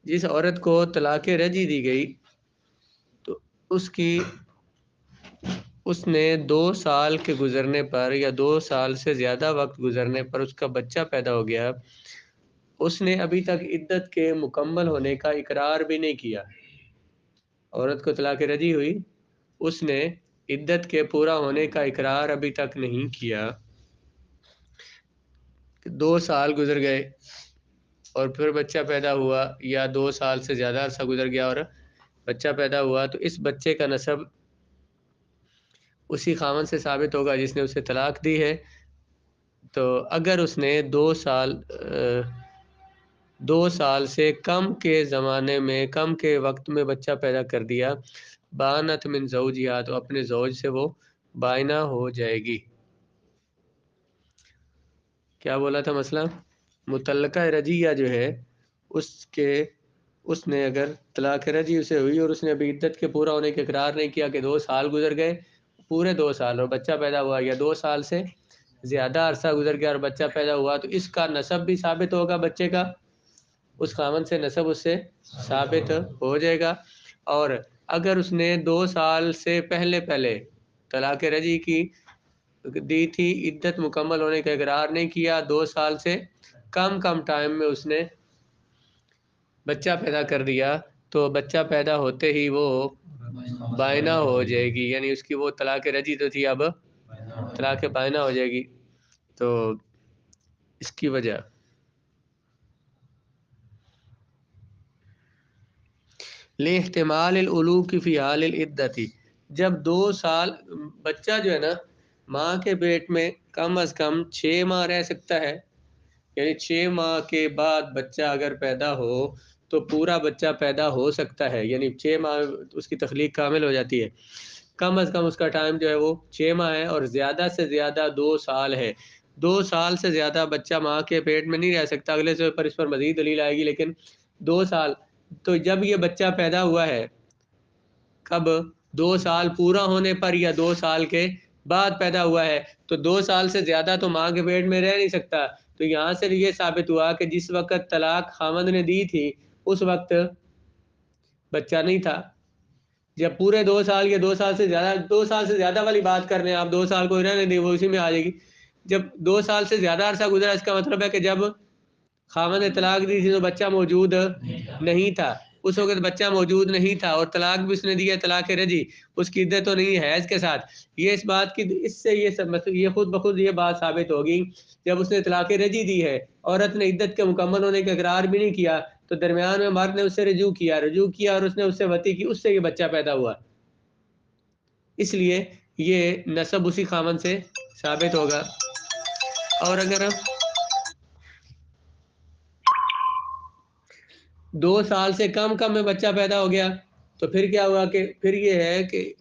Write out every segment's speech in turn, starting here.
جس عورت کو طلاق رجعی دی گئی تو اس نے 2 سال کے گزرنے پر یا 2 سال سے زیادہ وقت گزرنے پر اس کا بچہ پیدا ہو گیا، اس نے ابھی تک عدت کے مکمل ہونے کا اقرار بھی نہیں کیا۔ عورت کو طلاق رجعی ہوئی، اس نے عدت کے پورا ہونے کا اقرار ابھی تک نہیں کیا، 2 سال گزر گئے اور پھر بچہ پیدا ہوا، یا 2 سال سے زیادہ عرصہ گزر گیا اور بچہ پیدا ہوا، تو اس بچے کا نسب اسی خاوند سے ثابت ہوگا جس نے اسے طلاق دی ہے۔ تو اگر اس نے 2 سال سے کم کے زمانے میں، کم کے وقت میں بچہ پیدا کر دیا، بانت من زوجہا، تو اپنے زوج سے وہ بائنہ ہو جائے گی۔ کیا بولا تھا مسئلہ؟ مطلقہ رجعیہ جو ہے اس نے اگر طلاق رجعی اسے ہوئی اور اس نے ابھی عدت کے پورا ہونے کے اقرار نہیں کیا کہ 2 سال گزر گئے، پورے 2 سال اور بچہ پیدا ہوا، یا 2 سال سے زیادہ عرصہ گزر گیا اور بچہ پیدا ہوا، تو اس کا نسب بھی ثابت ہوگا، بچے کا اس خاوند سے نسب اس سے ثابت ہو جائے گا۔ اور اگر اس نے 2 سال سے پہلے طلاق رجعی کی دی تھی، عدت مکمل ہونے کا اقرار نہیں کیا، 2 سال سے کم ٹائم میں اس نے بچہ پیدا کر دیا، تو بچہ پیدا ہوتے ہی وہ بائنہ ہو جائے گی، یعنی اس کی وہ طلاق رجعی تو تھی، اب طلاق بائنہ ہو جائے گی۔ تو اس کی وجہ لاحتمال العلوق فی حال العدت، جب 2 سال بچہ جو ہے نا ماں کے پیٹ میں کم از کم 6 ماہ رہ سکتا ہے، یعنی 6 ماہ کے بعد بچہ اگر پیدا ہو تو پورا بچہ پیدا ہو سکتا ہے، یعنی 6 ماہ اس کی تخلیق کامل ہو جاتی ہے۔ کم از کم اس کا ٹائم جو ہے وہ 6 ماہ ہے، اور زیادہ سے زیادہ 2 سال ہے۔ 2 سال سے زیادہ بچہ ماں کے پیٹ میں نہیں رہ سکتا، اگلے سے پر اس پر مزید دلیل آئے گی، لیکن 2 سال تو جب یہ بچہ پیدا ہوا ہے، کب؟ 2 سال پورا ہونے پر یا 2 سال کے بعد پیدا ہوا ہے، تو 2 سال سے زیادہ تو ماں کے پیٹ میں رہ نہیں سکتا۔ تو یہاں سے یہ ثابت ہوا کہ جس وقت طلاق خاوند نے دی تھی اس وقت بچہ نہیں تھا۔ جب پورے 2 سال یا 2 سال سے زیادہ، 2 سال سے زیادہ والی بات کر رہے ہیں آپ، 2 سال کو رہنے دیں، وہ اسی میں آ جائے گی۔ جب 2 سال سے زیادہ عرصہ گزرا، اس کا مطلب ہے کہ جب خاوند نے طلاق دی تھی تو بچہ موجود نہیں تھا، اس وقت بچہ موجود نہیں تھا، اور طلاق بھی اس نے دی ہے طلاق رجعی، اس کی عدت تو نہیں ہے حیض کے ساتھ۔ یہ اس بات کی، اس سے یہ خود بخود یہ بات ثابت ہوگی، جب اس نے طلاق رجعی دی ہے، عورت نے عدت کے مکمل ہونے کا اقرار بھی نہیں کیا، تو درمیان میں مرد نے اس سے رجوع کیا اور اس نے اس سے وطی کی، اس سے یہ بچہ پیدا ہوا، اس لیے یہ نسب اسی خاوند سے ثابت ہوگا۔ اور اگر 2 سال سے کم میں بچہ پیدا ہو گیا تو پھر کیا ہوا کہ پھر یہ ہے کہ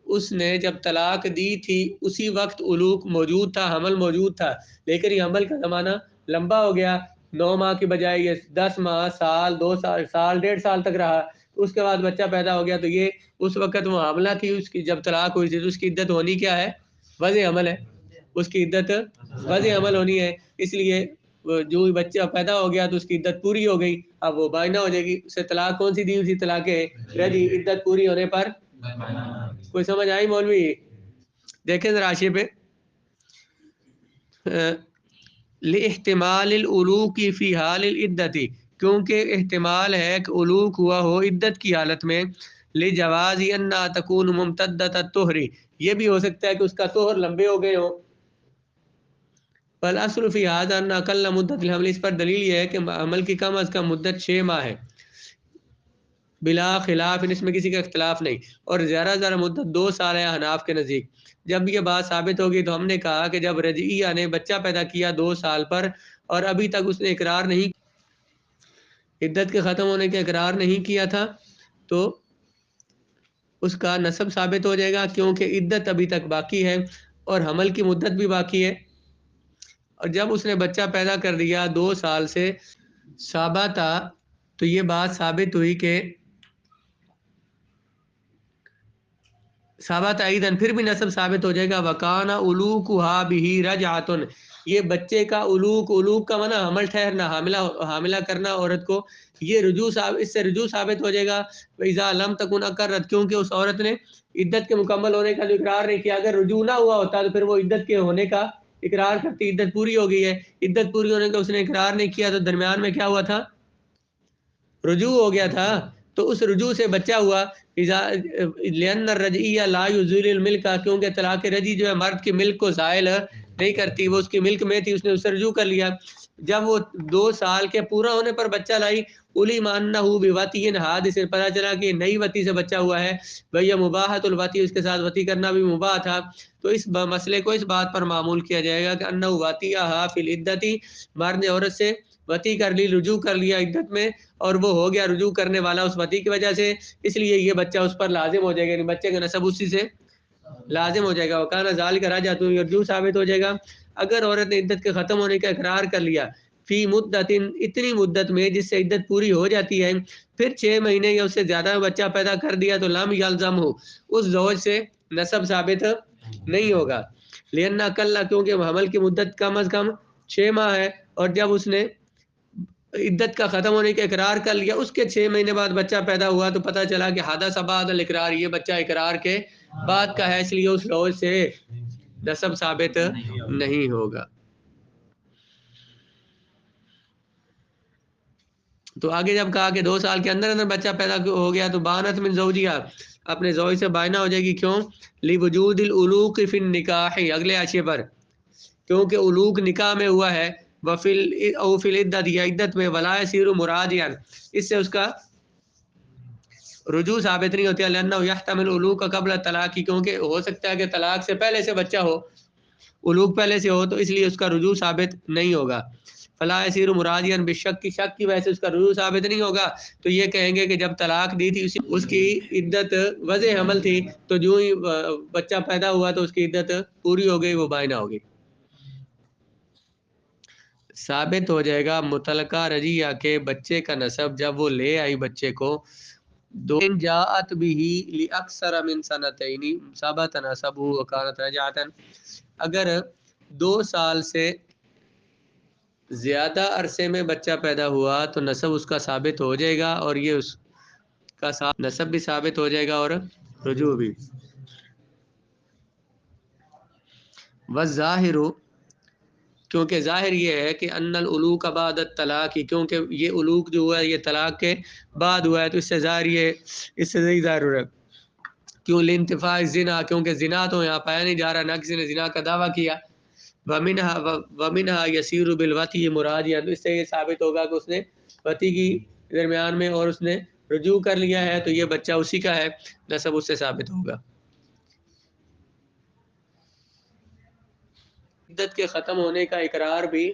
اس نے جب طلاق دی تھی اسی وقت علوق موجود تھا، حمل موجود تھا، لیکن یہ حمل کا زمانہ لمبا ہو گیا، 9 ماہ کی بجائے یہ 10 ماہ، سال، 2 سال، 1.5 سال تک رہا، اس کے بعد بچہ پیدا ہو گیا، تو یہ اس وقت وہ حاملہ تھی، اس کی جب طلاق ہوئی تھی تو اس کی عدت ہونی کیا ہے؟ وضع حمل ہے، اس کی عدت وضع حمل ہونی ہے، اس لیے جو بچہ پیدا ہو گیا تو اس کی عدت پوری ہو گئی، اب وہ بائنہ ہو جائے گی۔ اسے طلاق کون سی دی ہوئی تھی؟ طلاق رجعی، عدت پوری ہونے پر کوئی سمجھ آئی مولوی؟ دیکھیں ذرا حاشیے پہ، لاحتمال العلوق فی حال العدت، کیونکہ احتمال ہے کہ علوق ہوا ہو عدت کی حالت میں، لجواز ان تکون ممتدۃ الطہر، یہ بھی ہو سکتا ہے کہ اس کا طہر لمبے ہو گئے ہوں۔ فالاصل فی ھذا ان اقل مدت الحمل، اس پر دلیل یہ ہے کہ حمل کی کم از کم مدت 6 ماہ ہے، بلا خلاف، اس میں کسی کا اختلاف نہیں، اور زیادہ مدت 2 سال ہے حناف کے نزدیک۔ جب یہ بات ثابت ہوگی تو ہم نے کہا کہ جب رجعیہ نے بچہ پیدا کیا 2 سال پر اور ابھی تک اس نے اقرار نہیں، عدت کے ختم ہونے کا اقرار نہیں کیا تھا، تو اس کا نسب ثابت ہو جائے گا، کیونکہ عدت ابھی تک باقی ہے اور حمل کی مدت بھی باقی ہے، اور جب اس نے بچہ پیدا کر دیا 2 سال سے ثابت، تو یہ بات ثابت ہوئی کہ ثابت ایدن، پھر بھی نسب ثابت ہو جائے گا، وکانا علوقھا بہ رجعۃ، یہ بچے کا علوق کا معنی حمل ٹھہرنا، حاملہ کرنا عورت کو، یہ اس سے رجوع ثابت ہو جائے گا اذا لم تکن اقرت، کیونکہ اس عورت نے عدت کے مکمل ہونے کا جو اقرار نہیں کیا. اگر رجوع نہ ہوا ہوتا تو پھر وہ عدت کے ہونے کا اقرار کرتی. عدت پوری ہو گئی ہے، عدت پوری ہونے کا اس نے اقرار نہیں کیا تو درمیان میں کیا ہوا تھا؟ رجوع ہو گیا تھا. تو اس رجوع سے بچہ ہوا. لأن الرجعیہ لا یزول الملک، کیونکہ طلاق رجعی جو ہے مرد کی ملک کو زائل نہیں کرتی، وہ اس کی ملک میں تھی، اس نے اس سے رجوع کر لیا. جب وہ 2 سال کے پورا ہونے پر بچہ لائی، اولی ماننا ہو بوتی حاد، سے پتہ چلا کہ نئی وتی سے بچہ ہوا ہے، بھیا مباحت الوتی، اس کے ساتھ وتی کرنا بھی مباح تھا. تو اس مسئلے کو اس بات پر معمول کیا جائے گا کہ انہ واتیہا فی العدتی، مرد نے عورت سے وتی کر لی، رجوع کر لیا عدت میں، اور وہ ہو گیا رجوع کرنے والا اس وتی کی وجہ سے، اس لیے یہ بچہ اس پر لازم ہو جائے گا، یعنی بچے کا نسب اسی سے لازم ہو جائے گا. وکانا ذالک راجع، تو یہ رجوع ثابت ہو جائے گا. اگر عورت نے عدت کے ختم ہونے کا اقرار کر لیا فی مدت، اتنی مدت میں جس سے عدت پوری ہو جاتی ہے، پھر 6 مہینے یا اس سے زیادہ بچہ پیدا کر دیا تو لم یلزم ہو، اس زوج سے نسب ثابت نہیں ہوگا. لأن اقل، کیونکہ حمل کی مدت کم از کم 6 ماہ ہے، اور جب اس نے عدت کا ختم ہونے کا اقرار کر لیا، اس کے 6 مہینے بعد بچہ پیدا ہوا تو پتہ چلا کہ حدث بعد الاقرار، یہ بچہ اقرار کے بعد کا ہے، اس لیے اس زوج سے نسب ثابت نہیں ہوگا. تو آگے جب کہا کہ 2 سال کے اندر اندر بچہ پیدا ہو گیا تو بانت من زوجیہ، اپنے زوج سے بائنا ہو جائے گی. کیوں؟ لوجود العلوق فی النکاح، اگلے حاشیے پر، کیونکہ علوق نکاح میں ہوا ہے، وفل او فی العدت، یا عدت میں، ولا یصیر مراجعا، اس سے اس کا رجوع ثابت نہیں ہوتی. لأنه يحتمل العلوق قبل الطلاق، کیونکہ ہو سکتا ہے کہ طلاق سے پہلے سے بچہ ہو، علوق پہلے سے ہو، تو اس لیے اس کا رجوع ثابت نہیں ہوگا. فلا یصیر مراجعا بالشک، کی شک کی وجہ سے اس کا رجوع ثابت نہیں ہوگا. تو یہ کہیں گے کہ جب طلاق دی تھی اس کی عدت وضع حمل تھی، تو جو ہی بچہ پیدا ہوا تو اس کی عدت پوری ہو گئی، وہ بائنا ہو گئی. ثابت ہو جائے گا متعلقہ رجیہ کے بچے کا نسب جب وہ لے آئی بچے کو، ان جاءت به لاکثر من سنتین ثبت نسبه وكانت رجعتا، اگر 2 سال سے زیادہ عرصے میں بچہ پیدا ہوا تو نسب اس کا ثابت ہو جائے گا، اور یہ اس کا نسب بھی ثابت ہو جائے گا اور رجوع بھی. والظاہر، کیونکہ ظاہر یہ ہے کہ ان العلوق بعد الطلاق، کیونکہ یہ علوق جو ہوا ہے یہ طلاق کے بعد ہوا ہے، تو اس سے ظاہر یہ، اس سے صحیح ظاہر ہو رہا ہے. کیوں؟ لانتفاع زنا، کیونکہ زنا تو یہاں پایا نہیں جا رہا، نہ کسی نے زنا کا دعویٰ کیا. ومنها یسیر بالوتی مراجعا، تو اس سے یہ ثابت ہوگا کہ اس نے وتی کی درمیان میں اور اس نے رجوع کر لیا ہے، تو یہ بچہ اسی کا ہے، نسب اس سے ثابت ہوگا. عدت کے ختم ہونے کا اقرار بھی